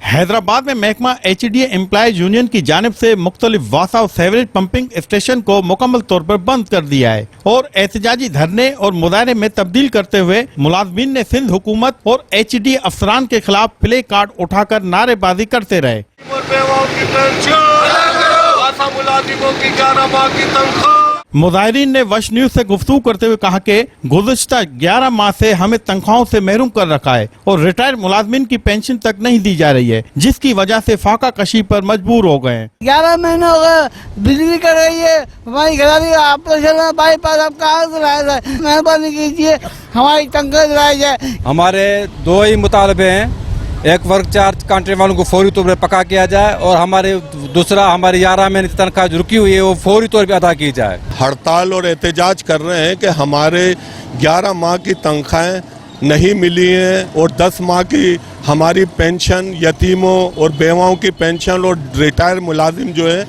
हैदराबाद में महकमा HDA employees union की जानिब से मुख्तलिफ वासा और सेवरेज पंपिंग स्टेशन को मुकम्मल तौर पर बंद कर दिया है और एहतजाजी धरने और मुजाहरे में तब्दील करते हुए मुलाजमीन ने सिंध हुकूमत और HDA अफसरान के खिलाफ प्ले कार्ड उठाकर नारेबाजी करते रहे। मुजाहिरीन ने वश न्यूज से गुफ्तगू करते हुए कहा कि गुज़श्ता 11 माह से हमें तनख्वाहों से महरूम कर रखा है और रिटायर मुलाजमीन की पेंशन तक नहीं दी जा रही है, जिसकी वजह से फाका कशी पर मजबूर हो गए हैं। 11 महीने हो गए, बिजली कर रही है, हमारी घरानी ऑपरेशन बाईपास आप कहाँ से लाए थे, मेहरबानी कीजिए हमारी तनख्वाह दिलाई जाए। हमारे दो ही मुतालबे हैं, एक वर्क चार्ज कॉन्ट्रैक्ट वालों को फौरी तौर पर पक्का किया जाए और दूसरा हमारी 11 महीने की तनख्वाह जो रुकी हुई है वो फौरी तौर पर अदा की जाए। हड़ताल और एहतजाज कर रहे हैं कि हमारे 11 माह की तनख्वाहें नहीं मिली हैं और 10 माह की हमारी पेंशन, यतीमों और बेवाओं की पेंशन और रिटायर मुलाजिम जो है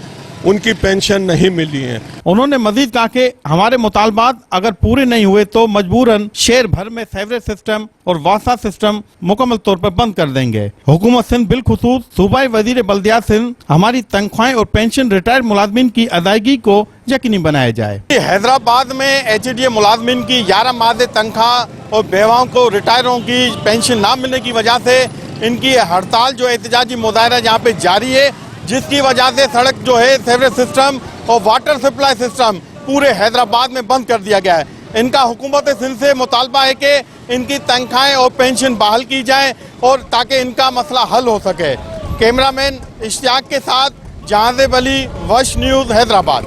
उनकी पेंशन नहीं मिली है। उन्होंने मजीद कहा कि हमारे मुतालबात अगर पूरे नहीं हुए तो मजबूरन शहर भर में सेवरेज सिस्टम और वासा सिस्टम मुकम्मल तौर पर बंद कर देंगे। हुकूमत सिंध बिलखुसूस सूबाई वजीर बल्दियात सिंध हमारी तनख्वाहें और पेंशन रिटायर मुलाजमीन की अदायगी को यकीनी बनाया जाए। हैदराबाद में HDA मुलाजमीन की 11 माह से तनख्वाह और बेवाओं को रिटायरों की पेंशन ना मिलने की वजह से इनकी हड़ताल जो एहतजाजी मुजाहरा यहाँ पे जारी है, जिसकी वजह से सड़क जो है सेवरेज सिस्टम और वाटर सप्लाई सिस्टम पूरे हैदराबाद में बंद कर दिया गया है। इनका हुकूमत सिंध से मुतालबा है कि इनकी तनख्वाहें और पेंशन बहाल की जाए और ताकि इनका मसला हल हो सके। कैमरामैन इश्तियाक के साथ जहाज़ेब अली, वश न्यूज़, हैदराबाद।